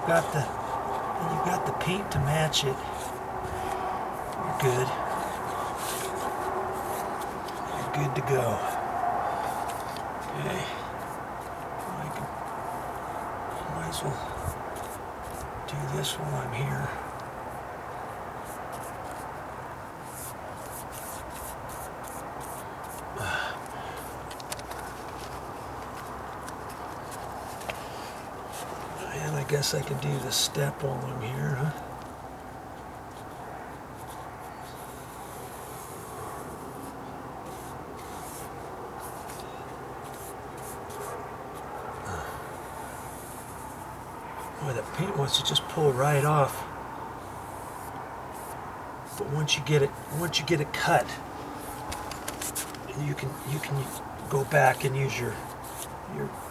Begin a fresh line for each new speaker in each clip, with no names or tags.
you've got the paint to match it, you're good. You're good to go. Okay. I might as well do this while I'm here. And I guess I can do the step while I'm here, huh? Boy, that paint wants to just pull right off. But once you get it cut, you can go back and use your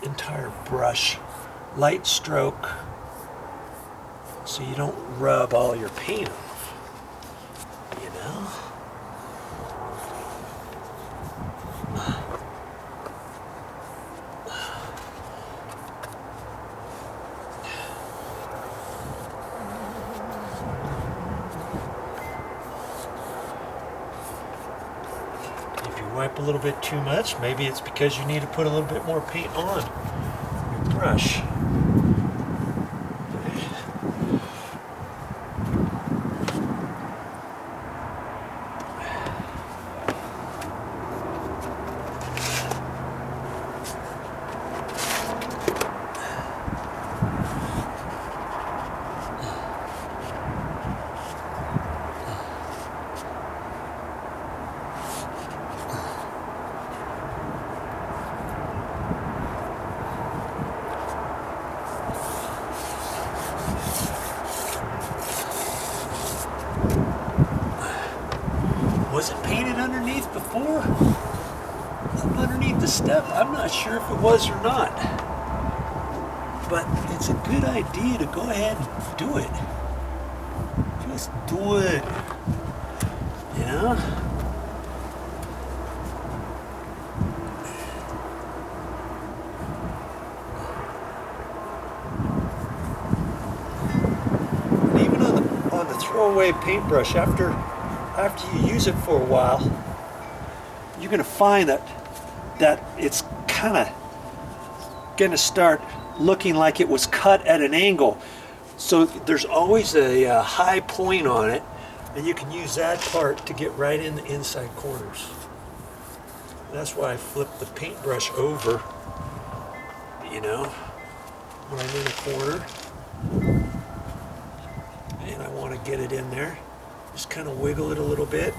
entire brush. Light stroke, so you don't rub all your paint off, you know? If you wipe a little bit too much, maybe it's because you need to put a little bit more paint on your brush. Was it painted underneath before? Up underneath the step? I'm not sure if it was or not. But it's a good idea to go ahead and do it. Just do it. You know? And even on the throwaway paintbrush, after you use it for a while, you're going to find that it's kind of going to start looking like it was cut at an angle. So there's always a high point on it, and you can use that part to get right in the inside corners. That's why I flip the paintbrush over, you know, when I'm in a corner and I want to get it in there. Just kind of wiggle it a little bit.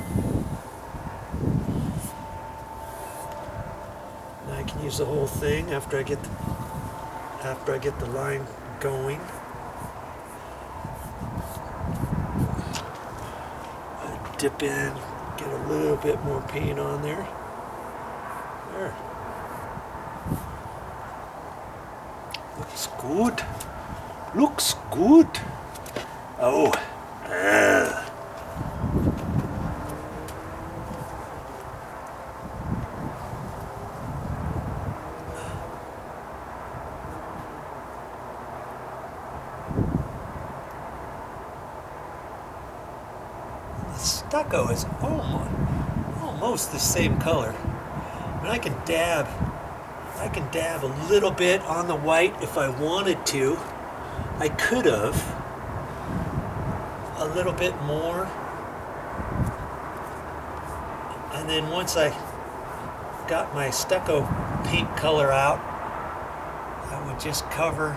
Now I can use the whole thing after I get the line going. I dip in, get a little bit more paint on there. There. Looks good. Looks good. Oh. Stucco is almost the same color. And I can dab a little bit on the white if I wanted to. I could have a little bit more. And then once I got my stucco paint color out, I would just cover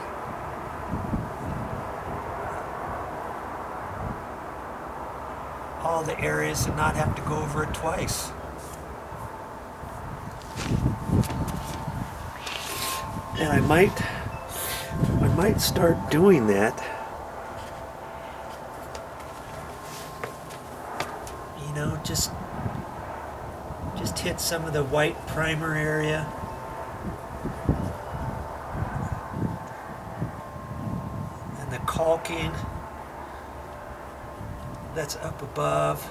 all the areas and not have to go over it twice. And I might start doing that. You know, just hit some of the white primer area. And the caulking that's up above.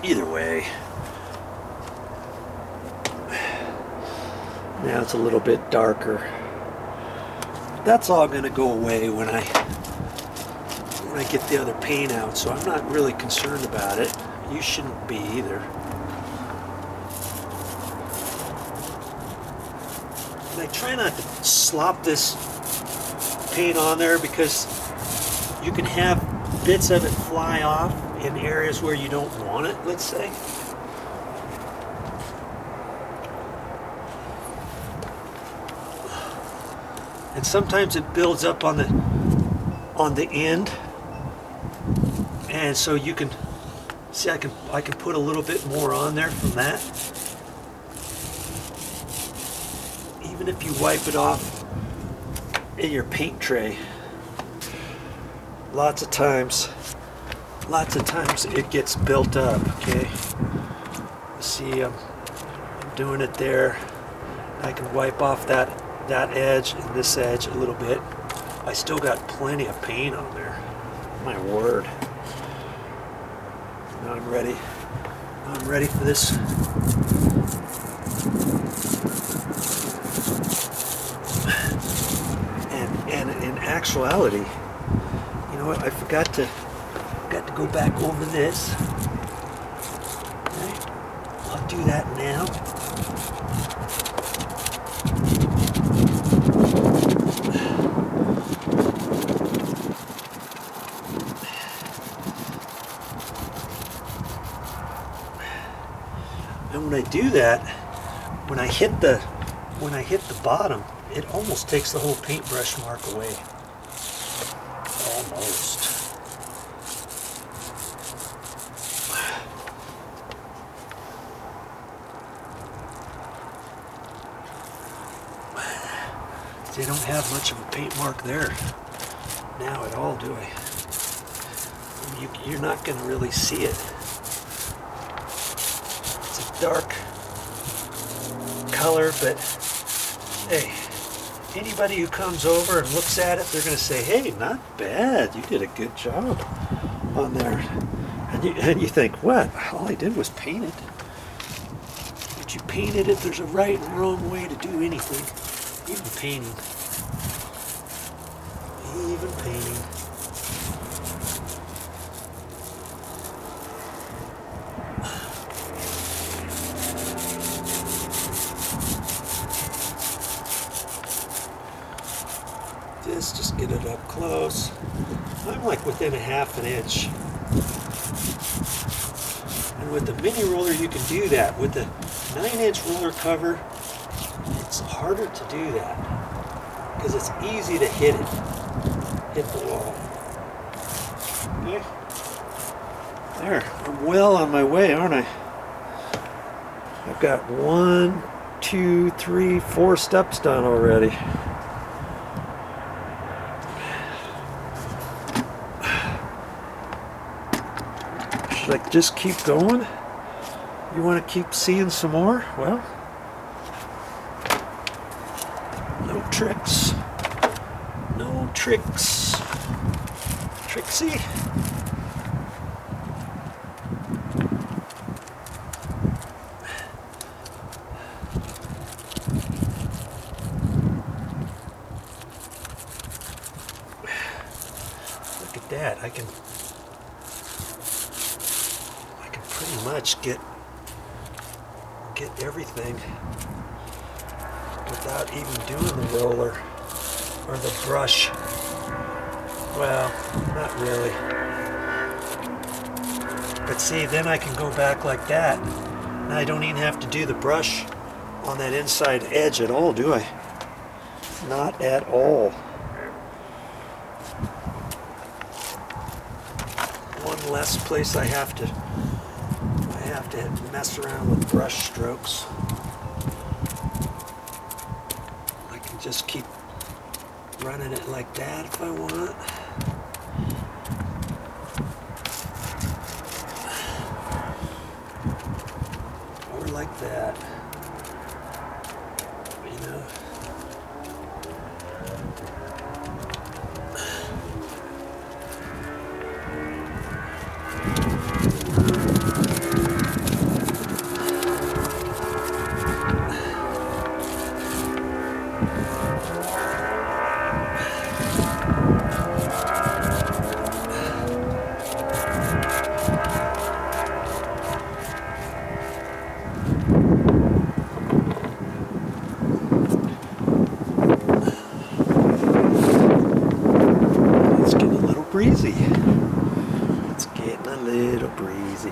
Either way. Now it's a little bit darker. That's all going to go away when I get the other paint out, so I'm not really concerned about it. You shouldn't be either. And I try not to slop this paint on there because you can have bits of it fly off in areas where you don't want it, let's say. And sometimes it builds up on the end, and so you can see I can put a little bit more on there from that. Even if you wipe it off in your paint tray, lots of times it gets built up. Okay, see, I'm doing it there. I can wipe off that edge and this edge a little bit. I still got plenty of paint on there. My word. Now I'm ready. I'm ready for this. And in actuality, you know what? I forgot to go back over this. Okay. I'll do that now. And when I do that, when I hit the bottom, it almost takes the whole paintbrush mark away. Almost. See, I don't have much of a paint mark there now at all, do I? You're not going to really see it. Dark color, but hey, anybody who comes over and looks at it, they're going to say, hey, not bad, you did a good job on there. And you think, what? All I did was paint it. But you painted it. There's a right and wrong way to do anything, even painting. Even painting. Just get it up close. I'm like within a half an inch. And with the mini roller you can do that. With the 9-inch roller cover, it's harder to do that because it's easy to hit the wall. Okay. There, I'm well on my way, aren't I? I've got 1, 2, 3, 4 steps done already. Should I just keep going? You want to keep seeing some more? Well, no tricks. No tricks. Trixie. Look at that. I can pretty much get everything without even doing the roller or the brush. Well, not really. But see, then I can go back like that. Now I don't even have to do the brush on that inside edge at all, do I? Not at all. One less place I have to mess around with brush strokes. I can just keep running it like that if I want. Or like that. You know. breezy. It's getting a little breezy.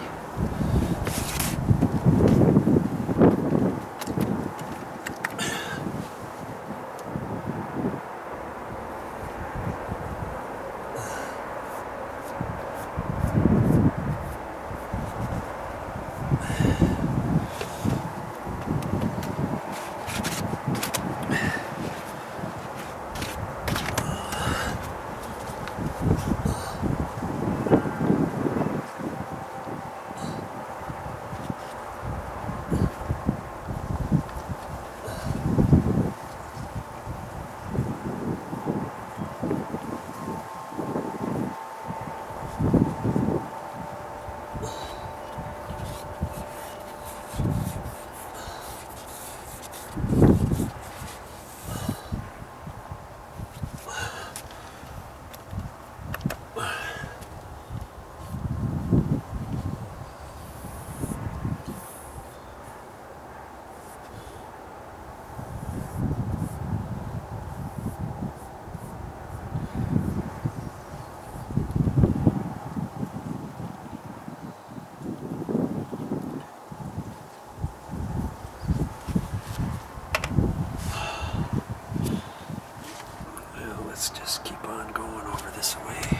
Let's just keep on going over this way.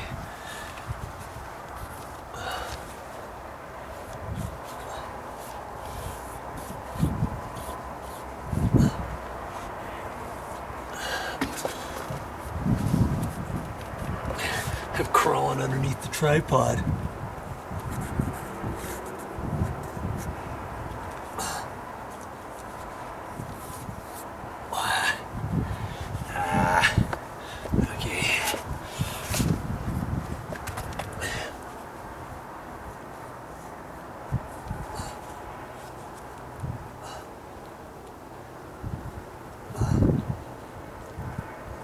I'm crawling underneath the tripod.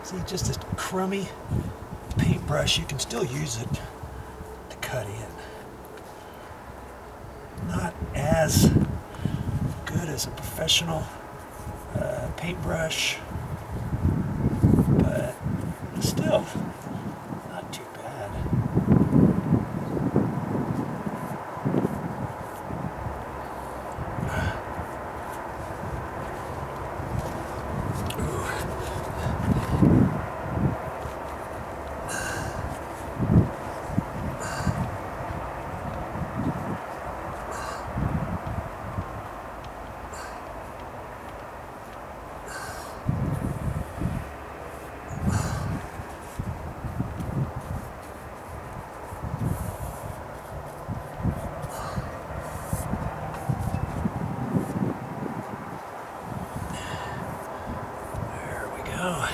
See, just a crummy paintbrush, you can still use it to cut in. Not as good as a professional paintbrush, but still not too bad. Now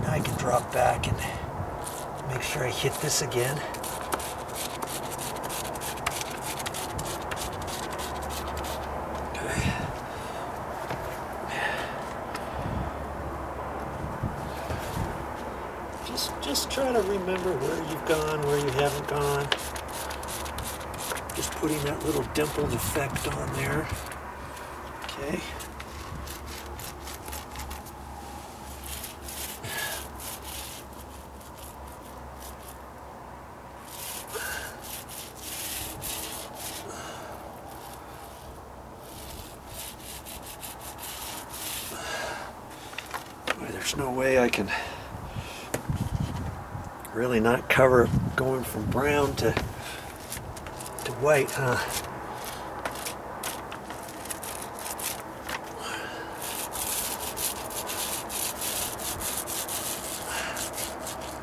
I can drop back and make sure I hit this again. Okay. Just try to remember where you've gone, where you haven't gone. Just putting that little dimpled effect on there. Okay. There's no way I can really not cover going from brown to white, huh?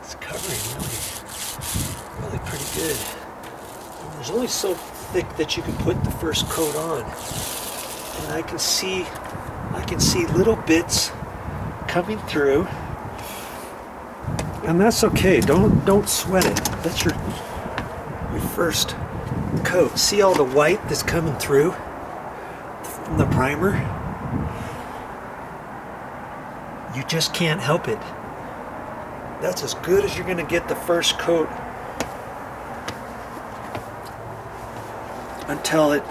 It's covering really pretty good. And there's only so thick that you can put the first coat on, and I can see little bits coming through, and that's okay. Don't sweat it. That's your first coat. See all the white that's coming through from the primer? You just can't help it. That's as good as you're going to get the first coat until it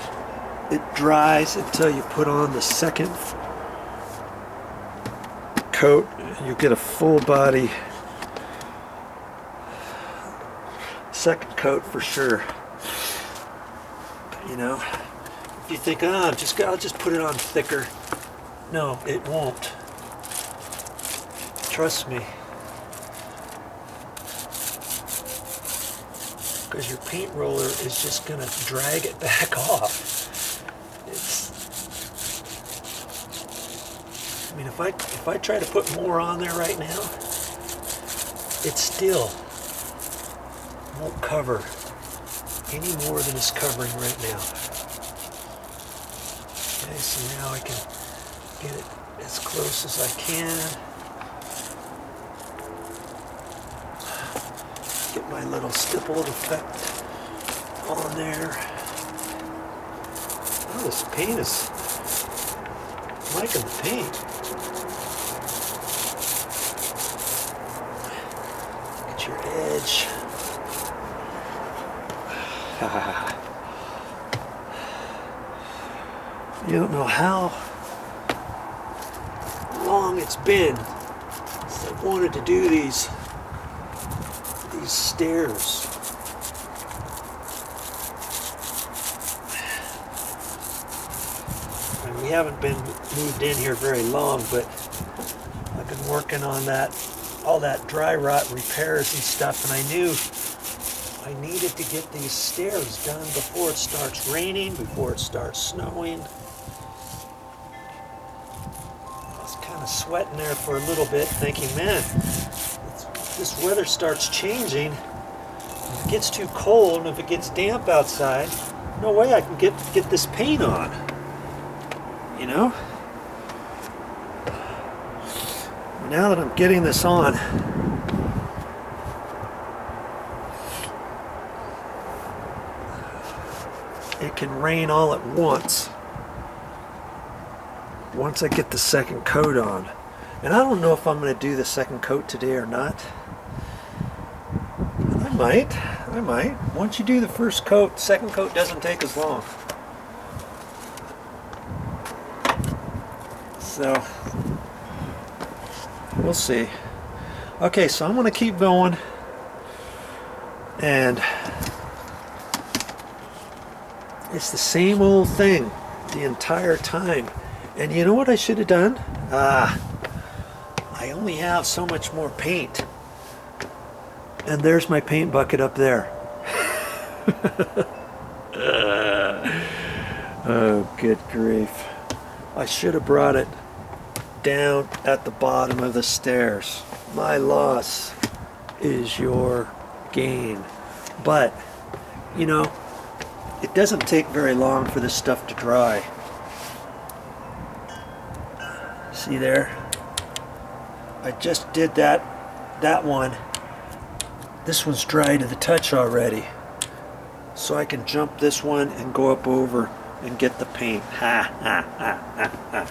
dries, until you put on the second coat. You get a full body second coat for sure. You know, if you think, oh, I'll just put it on thicker. No, it won't. Trust me. Because your paint roller is just going to drag it back off. I mean, if I try to put more on there right now, it still won't cover any more than it's covering right now. Okay, so now I can get it as close as I can. Get my little stippled effect on there. Oh, this paint is, I'm liking the paint. Get your edge. You don't know how long it's been since I wanted to do these stairs. And we haven't been moved in here very long, but I've been working on all that dry rot repairs and stuff, and I knew I needed to get these stairs done before it starts raining, before it starts snowing. I was kind of sweating there for a little bit, thinking, man, this weather starts changing. If it gets too cold and if it gets damp outside, no way I can get this paint on. You know? Now that I'm getting this on, it can rain all at once I get the second coat on. And I don't know if I'm going to do the second coat today or not. I might. Once you do the first coat, second coat doesn't take as long. So, we'll see. Okay, so I'm going to keep going. And it's the same old thing the entire time. And you know what I should have done? I only have so much more paint. And there's my paint bucket up there. Oh, good grief. I should have brought it down at the bottom of the stairs. My loss is your gain. But, you know, it doesn't take very long for this stuff to dry. See there? I just did that one. This one's dry to the touch already. So I can jump this one and go up over and get the paint. Ha ha ha ha ha.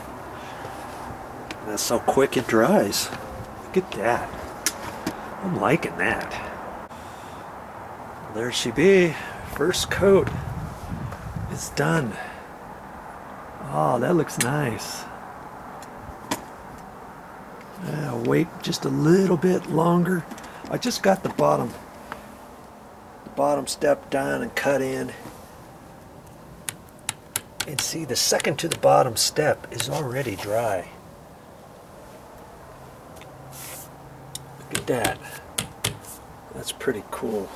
That's how quick it dries. Look at that. I'm liking that. There she be. First coat is done. Oh, that looks nice. Wait just a little bit longer. I just got the bottom step done and cut in. And see, the second to the bottom step is already dry. Look at that. That's pretty cool.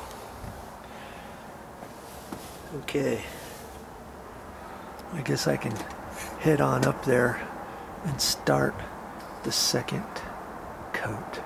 Okay. I guess I can head on up there and start the second coat.